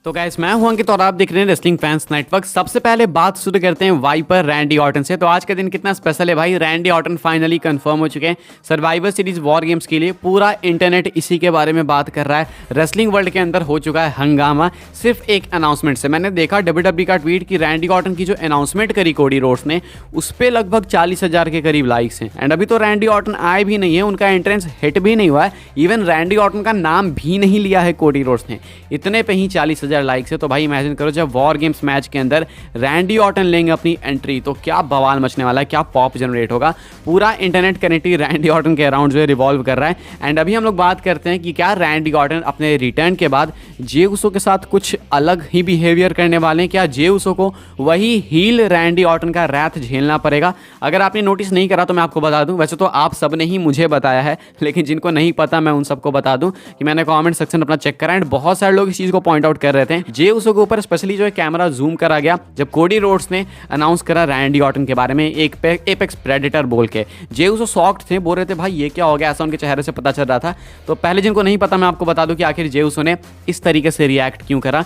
तो गाइस मैं हूं अंकित और आप देख रहे हैं रेसलिंग फैंस नेटवर्क। सबसे पहले बात शुरू करते हैं वाइपर रैंडी ऑर्टन से। तो आज का दिन कितना स्पेशल है भाई, रैंडी ऑर्टन फाइनली कंफर्म हो चुके हैं सर्वाइवर सीरीज वॉर गेम्स के लिए। पूरा इंटरनेट इसी के बारे में बात कर रहा है। रेसलिंग वर्ल्ड के अंदर हो चुका है हंगामा सिर्फ एक अनाउंसमेंट से। मैंने देखा WWE का ट्वीट कि रैंडी ऑर्टन की जो अनाउंसमेंट करी कोडी रोड्स ने, उस पर लगभग 40,000 के करीब लाइक्स हैं। एंड अभी तो रैंडी ऑर्टन आए भी नहीं है, उनका एंट्रेंस हिट भी नहीं हुआ है, इवन रैंडी ऑर्टन का नाम भी नहीं लिया है कोडी रोड्स ने, इतने पे ही 40,000 लाइक्स है। तो भाई इमेजिन करो जब वॉर गेम्स मैच के अंदर रैंडी ऑर्टन लेंगे अपनी एंट्री तो क्या बवाल मचने वाला है, क्या पॉप जनरेट होगा। पूरा इंटरनेट कनेक्टिव रैंडी ऑर्टन के अराउंड जो है रिवॉल्व कर रहा है। एंड अभी हम लोग बात करते हैं कि क्या रैंडी ऑर्टन अपने रिटर्न के बाद जे उसो के साथ कुछ अलग ही बिहेवियर करने वाले हैं। क्या जे उसो को वही हील रैंडी ऑर्टन का रैथ झेलना पड़ेगा। अगर आपने नोटिस नहीं करा तो मैं आपको बता दूं, वैसे तो आप सब ने ही मुझे बताया है, लेकिन जिनको नहीं पता मैं उन सबको बता दूं कि मैंने कमेंट सेक्शन अपना चेक करा एंड बहुत सारे लोग इस चीज़ को पॉइंट आउट कर रहे थे। जे उसो के ऊपर स्पेशली जो है कैमरा जूम करा गया जब कोडी रोड्स ने अनाउंस करा रैंडी ऑर्टन के बारे में एक एपेक्स प्रेडेटर बोल के। जे उसो शॉक्ड थे, बोल रहे थे भाई ये क्या हो गया, ऐसा उनके चेहरे से पता चल रहा था। तो पहले जिनको नहीं पता मैं आपको बता दूं कि आखिर जे उसो ने इस तरीके से रिएक्ट क्यों करा।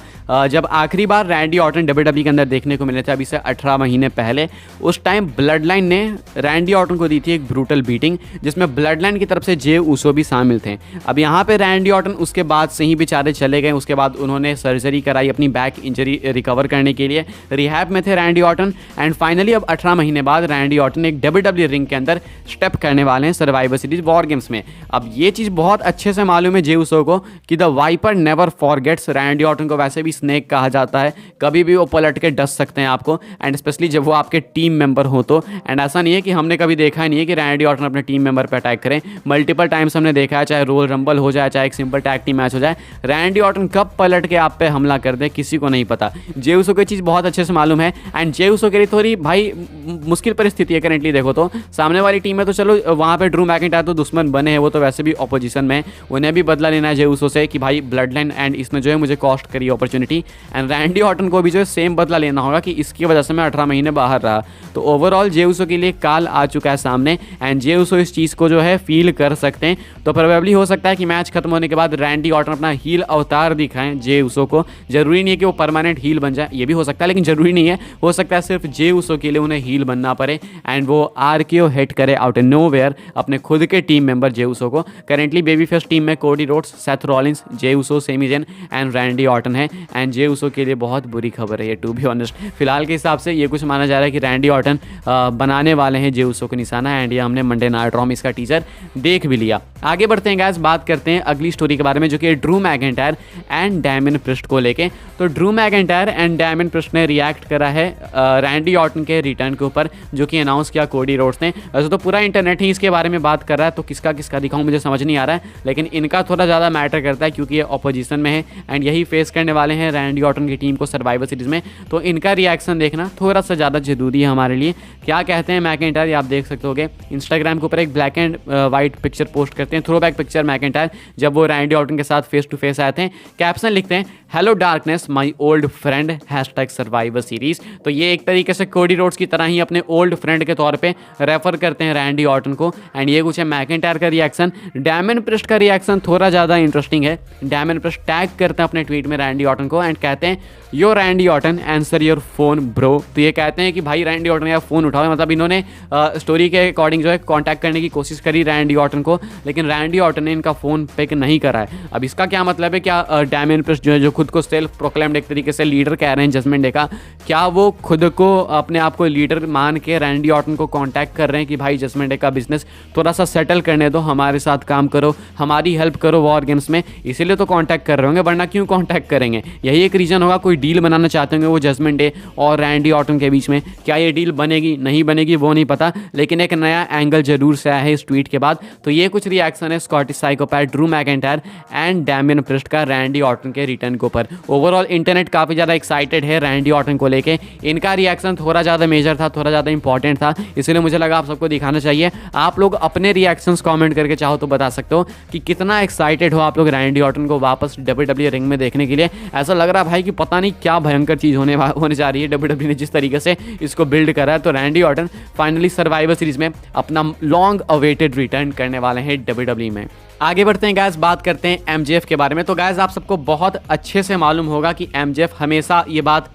जब आखिरी बार रैंडी ऑर्टन WWE के अंदर देखने को मिले थे अभी से 18 महीने पहले, उस टाइम ब्लड लाइन ने रैंडी ऑर्टन को दी थी एक ब्रूटल बीटिंग जिसमें ब्लड लाइन की तरफ से जे उसो भी शामिल थे। अब यहाँ पे रैंडी ऑर्टन उसके बाद से ही बेचारे चले गए। उसके बाद उन्होंने सर्जरी कराई अपनी बैक इंजरी रिकवर करने के लिए, रिहैब में थे रैंडी ऑर्टन। एंड फाइनली अब 18 महीने बाद रैंडी ऑर्टन एक WWE रिंग के अंदर स्टेप करने वाले हैं सर्वाइवर सीरीज वॉर गेम्स में। अब ये चीज़ बहुत अच्छे से मालूम है जे उसो को कि the Viper never forgets. Randy Orton को वैसे भी स्नेक कहा जाता है, कभी भी वो पलट के डस सकते हैं आपको, एंड स्पेशली जब वो आपके टीम मेंबर हो तो। एंड ऐसा नहीं है कि हमने कभी देखा ही नहीं है कि रैंडी ऑर्टन अपने टीम मेंबर पर अटैक करें। मल्टीपल टाइम्स हमने देखा है, चाहे रोयल रंबल हो जाए, चाहे एक सिंपल टैग टीम मैच हो जाए, रैंडी ऑर्टन कब पलट के आप पे हमला कर दे किसी को नहीं पता। जे उसो की चीज़ बहुत अच्छे से मालूम है। एंड जे उसो के लिए थोड़ी भाई मुश्किल परिस्थिति है करेंटली। देखो तो सामने वाली टीम में तो चलो वहाँ पे ड्रू मैकिंटायर तो दुश्मन बने हैं, वो तो वैसे भी ऑपोजिशन में, उन्हें भी बदला लेना है जे उसो से कि भाई ब्लड लाइन एंड इसने जो है मुझे कॉस्ट करी अपॉर्चुनिटी। एंड रैंडी ऑर्टन को भी जो है सेम बदला लेना होगा कि इसकी वजह से मैं 18 महीने बाहर रहा। तो ओवरऑल जे उसो के लिए काल आ चुका है सामने एंड जे उसो इस चीज़ को जो है फील कर सकते हैं। तो प्रोबेबली हो सकता है कि मैच खत्म होने के बाद रैंडी ऑर्टन अपना हील अवतार दिखाएं जे उसो को। जरूरी नहीं है कि वो परमानेंट हील बन जाए, ये भी हो सकता है, लेकिन जरूरी नहीं है। हो सकता है सिर्फ जे उसो के लिए उन्हें हील बनना पड़े एंड वो RKO हिट करे आउट ऑफ नोवेयर अपने खुद के टीम मेंबर जे उसो को। करेंटली बेबी फेस टीम में Cody Rhodes, Seth Rollins, J Uso, Sami Zayn and Randy Orton है। एंड जे उसो के लिए बहुत बुरी खबर है ये, टू बी ऑनेस्ट। फिलहाल के हिसाब से ये कुछ माना जा रहा है कि रैंडी ऑर्टन बनाने वाले हैं जे उसो को निशाना। एंड ये हमने मंडे नाइट रॉ में इसका टीजर देख भी लिया। आगे बढ़ते हैं गाइस, बात करते हैं अगली स्टोरी के बारे में जो कि Drew McIntyre and Damian priest को लेके। तो Drew McIntyre and Damian priest ने रिएक्ट करा है रैंडी ऑर्टन के रिटर्न के ऊपर जो कि अनाउंस किया कोडी रोड्स ने। वैसे तो पूरा इंटरनेट ही इसके बारे में बात कर रहा है, तो किसका किसका दिखाऊं मुझे समझ नहीं आ रहा है, लेकिन इनका थोड़ा ज़्यादा मैटर करता है क्योंकि ये ऑपोजिशन में है एंड यही फेस करने वाले हैं रैंडी ऑर्टन की टीम को सर्वाइवर सीरीज में। तो इनका रिएक्शन देखना थोड़ा सा ज़्यादा जरूरी है हमारे लिए। क्या कहते हैं मैकिंटायर, आप देख सकते होगे इंस्टाग्राम के ऊपर एक black and white picture post करते हैं, थ्रो बैक पिक्चर मैकिंटायर जब वो रैंडी ऑर्टन के साथ फेस टू फेस आए थे। कैप्शन लिखते हैं, hello darkness my old friend #survivor series. तो ये एक तरीके से कोडी रोड्स की तरह ही अपने ओल्ड फ्रेंड के तौर पे रेफर करते हैं रैंडी ऑर्टन को। एंड ये कुछ है मैकिंटायर का रिएक्शन। डैमियन प्रिस्ट का रिएक्शन थोड़ा ज़्यादा इंटरेस्टिंग है। डैमियन प्रिस्ट टैग करते हैं अपने ट्वीट में रैंडी ऑर्टन को एंड कहते हैं, yo Randy Orton answer your phone bro. तो ये कहते हैं कि भाई रैंडी ऑर्टन या फ़ोन उठाओ। मतलब इन्होंने स्टोरी के अकॉर्डिंग जो है कॉन्टैक्ट करने की कोशिश करी रैंडी ऑर्टन को, लेकिन रैंडी ऑर्टन ने इनका फ़ोन पिक नहीं करा है। अब इसका क्या मतलब है, क्या डैमियन प्रिस्ट जो है जो खुद को सेल्फ प्रोक्लेम्ड एक तरीके से लीडर कह रहे हैं जजमेंट डे का, क्या वो खुद को अपने आप को लीडर मान के रैंडी ऑर्टन को कांटेक्ट कर रहे हैं कि भाई जजमेंट डे का बिजनेस थोड़ा सा सेटल करने दो, हमारे साथ काम करो, हमारी हेल्प करो वॉर गेम्स में, इसीलिए तो कांटेक्ट कर रहे होंगे, वरना क्यों कांटेक्ट करेंगे। यही एक रीज़न होगा, कोई डील बनाना चाहते होंगे वो जजमेंट डे और रैंडी ऑर्टन के बीच में। क्या ये डील बनेगी नहीं बनेगी वो नहीं पता, लेकिन एक नया एंगल जरूर से आया है इस ट्वीट के बाद। तो ये कुछ रिएक्शन है Scottish psychopath Drew McIntyre and Damian priest का रैंडी ऑर्टन के रिटर्न के ऊपर। ओवरऑल इंटरनेट काफ़ी ज़्यादा एक्साइटेड है रैंडी ऑर्टन को लेके। इनका रिएक्शन थोड़ा ज़्यादा मेजर था, थोड़ा ज़्यादा इंपॉर्टेंट था, इसलिए मुझे लगा आप सबको दिखाना चाहिए। आप लोग अपने रिएक्शंस कमेंट करके चाहो तो बता सकते हो कि कितना एक्साइटेड हो आप लोग रैंडी ऑर्टन को वापस WWE रिंग में देखने के लिए। ऐसा लग रहा है भाई कि पता नहीं क्या भयंकर चीज़ होने जा रही है। WWE ने जिस तरीके से इसको बिल्ड करा है, तो Randy Orton finally survivor series में अपना लॉन्ग अवेटेड रिटर्न करने वाले हैं WWE में। आगे बढ़ते हैं गैस, बात करते हैं एमजेएफ के बारे में। तो गैस आप सबको बहुत अच्छे से मालूम होगा कि एमजेएफ हमेशा ये बात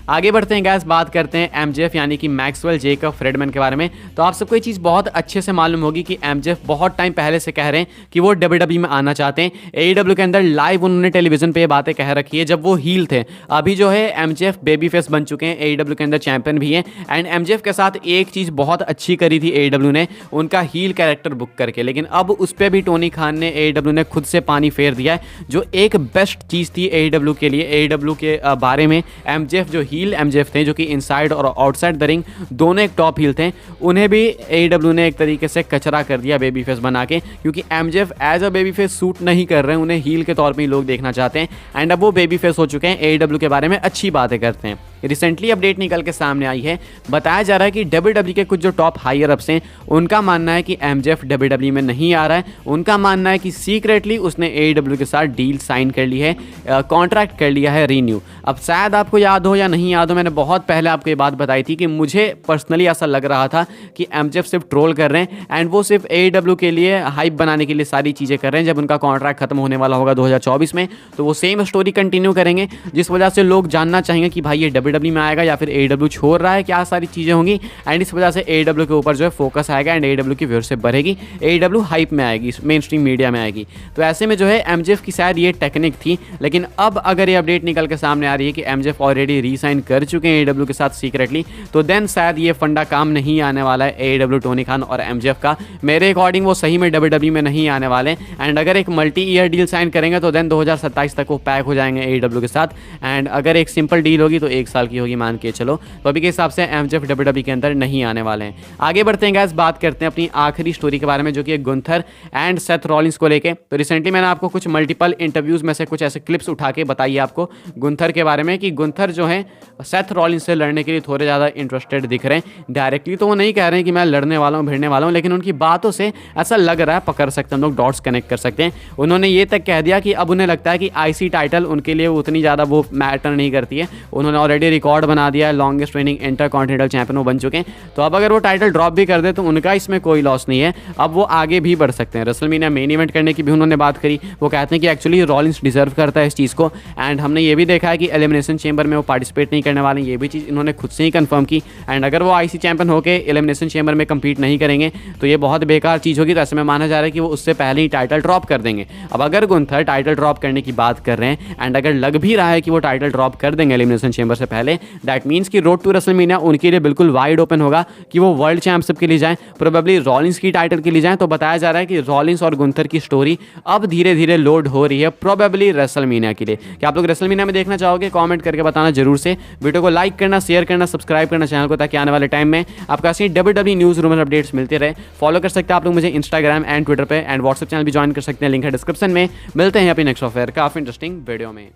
आगे बढ़ते हैं गैस, बात करते हैं एमजेएफ यानी कि मैक्सवेल जेकब फ्रेडमैन के बारे में। तो आप सबको ये चीज़ बहुत अच्छे से मालूम होगी कि एमजेएफ बहुत टाइम पहले से कह रहे हैं कि वो डब्ल्यूडब्ल्यूई में आना चाहते हैं। एईडब्ल्यू के अंदर लाइव उन्होंने टेलीविजन पे ये बातें कह रखी है जब वो हील थे। अभी जो है एमजेएफ बेबी फेस बन चुके हैं, एईडब्ल्यू के अंदर चैंपियन भी हैं। एंड एमजेएफ के साथ एक चीज़ बहुत अच्छी करी थी एईडब्ल्यू ने, उनका हील कैरेक्टर बुक करके, लेकिन अब उस पर भी टोनी खान ने एईडब्ल्यू ने खुद से पानी फेर दिया है। जो एक बेस्ट चीज़ थी एईडब्ल्यू के लिए, एईडब्ल्यू के बारे में, एमजेएफ जो हील एमजेएफ थे जो कि इनसाइड और आउटसाइड द रिंग दोनों एक टॉप हील थे, उन्हें भी एईडब्ल्यू ने एक तरीके से कचरा कर दिया बेबी फेस बना के, क्योंकि MJF as a baby face suit नहीं कर रहे हैं, उन्हें हील के तौर पे ही लोग देखना चाहते हैं। एंड अब वो बेबी फेस हो चुके हैं, एईडब्ल्यू के बारे में अच्छी बातें करते हैं। रिसेंटली अपडेट निकल के सामने आई है, बताया जा रहा है कि डब्ल्यूडब्ल्यूई के कुछ जो टॉप हायर अप्स हैं उनका मानना है कि एमजेएफ डब्ल्यूडब्ल्यूई में नहीं आ रहा है। उनका मानना है कि सीक्रेटली उसने एईडब्ल्यू के साथ डील साइन कर ली है, कॉन्ट्रैक्ट कर लिया है रीन्यू। अब शायद आपको याद हो या नहीं याद हो, मैंने बहुत पहले आपको ये बात बताई थी कि मुझे पर्सनली ऐसा लग रहा था कि एमजेएफ सिर्फ ट्रोल कर रहे हैं एंड वो सिर्फ एईडब्ल्यू के लिए हाइप बनाने के लिए सारी चीज़ें कर रहे हैं। जब उनका कॉन्ट्रैक्ट खत्म होने वाला होगा 2024 में तो वो सेम स्टोरी कंटिन्यू करेंगे, जिस वजह से लोग जानना चाहेंगे कि भाई ये डब्ल्यूडब्ल्यूई में आएगा या फिर एईडब्ल्यू छोड़ रहा है, क्या सारी चीज़ें होंगी। एंड इस वजह से एईडब्ल्यू के ऊपर जो है फोकस आएगा एंड एईडब्ल्यू की व्यूअरशिप बढ़ेगी, एईडब्ल्यू हाइप में आएगी, मेन स्ट्रीम मीडिया में आएगी। तो ऐसे में जो है एमजेएफ की शायद ये टेक्निक थी, लेकिन अब अगर ये अपडेट निकल के सामने आ रही है कि एमजेएफ ऑलरेडी रीसाइन कर चुके हैं एईडब्ल्यू के साथ सीक्रेटली, तो देन शायद ये फंडा काम नहीं आने वाला है एईडब्ल्यू टोनी खान और एमजेएफ का। मेरे अकॉर्डिंग वो सही में डब्ल्यूडब्ल्यूई में नहीं आने वाले, एंड अगर एक मल्टी ईयर डील साइन करेंगे तो देन 2027 तक वो पैक हो जाएंगे एईडब्ल्यू के साथ। एंड अगर एक सिंपल डील होगी तो 1 साल की होगी मान के चलो, तो अभी के हिसाब से एमजेएफ डब्ल्यूडब्ल्यूई के अंदर नहीं आने वाले हैं। आगे बढ़ते हैं गाइस, बात करते हैं अपनी आखिरी स्टोरी के बारे में जो कि गुंथर एंड सेथ रॉलिंस को लेके। तो रिसेंटली मैंने आपको कुछ मल्टीपल इंटरव्यूज में से कुछ ऐसे क्लिप्स उठा के बताई आपको गुंथर के बारे में कि गुंथर जो है सेथ रॉलिंस से लड़ने के लिए थोड़े ज़्यादा इंटरेस्टेड दिख रहे हैं। डायरेक्टली तो वो नहीं कह रहे हैं कि मैं लड़ने वाला हूँ, भिड़ने वाला हूँ, लेकिन उनकी बातों से ऐसा लग रहा है, पकड़ सकते हैं हम लोग, डॉट्स कनेक्ट कर सकते हैं। उन्होंने ये तक कह दिया कि अब उन्हें लगता है कि आईसी टाइटल उनके लिए उतनी ज़्यादा वो मैटर नहीं करती है। उन्होंने ऑलरेडी रिकॉर्ड बना दिया है, लॉन्गेस्ट रेनिंग इंटरकॉन्टिनेंटल चैंपियन वो बन चुके हैं। तो अब अगर वो टाइटल ड्रॉप भी कर दे तो उनका इसमें कोई लॉस नहीं है, अब वो आगे भी बढ़ सकते हैं। रेसलमेनिया मेन इवेंट करने की भी उन्होंने बात करी, वो कहते हैं कि एक्चुअली रॉलिंस डिजर्व करता है इस चीज़ को। एंड हमने ये भी देखा है कि एलिमिनेशन चेंबर में वो पार्टिसिपेट नहीं करने वाले, ये भी चीज़ इन्होंने खुद से ही कंफर्म की। एंड अगर वो आईसी चैंपियन होकर एलिमिनेशन चेंबर में कंपीट नहीं करेंगे तो ये बहुत बेकार चीज़ होगी। तो ऐसे में माना जा रहा है कि वो उससे पहले ही टाइटल ड्रॉप कर देंगे। अब अगर गुंथर टाइटल ड्रॉप करने की बात कर रहे हैं एंड अगर लग भी रहा है कि वो टाइटल ड्रॉप कर देंगे एलिमिनेशन चेंबर से पहले, दैट मीन्स कि रोड टू रेसलमेनिया उनके लिए बिल्कुल वाइड ओपन होगा कि वो वर्ल्ड चैंपियनशिप के लिए जाएं, प्रोबेबली रॉलिंस की टाइटल के लिए जाएं। तो बताया जा रहा है कि रॉलिंस और गुंथर की स्टोरी अब धीरे धीरे लोड हो रही है प्रोबेबली रेसलमेनिया के लिए। क्या आप लोग रेसलमेनिया में देखना चाहोगे? कमेंट करके बताना जरूर से। वीडियो को लाइक करना, शेयर करना, सब्सक्राइब करना चैनल को, ताकि आने वाले टाइम में आपको ऐसी डब्ल्यूडब्ल्यूई न्यूज़ रूमर अपडेट्स मिलते रहे। फॉलो कर सकते हैं आप लोग मुझे इंस्टाग्राम एंड ट्विटर पे, एंड व्हाट्सएप चैनल भी ज्वाइन कर सकते हैं, लिंक है डिस्क्रिप्शन में। मिलते हैं अपनी नेक्स्ट ऑफर काफी इंटरेस्टिंग वीडियो में।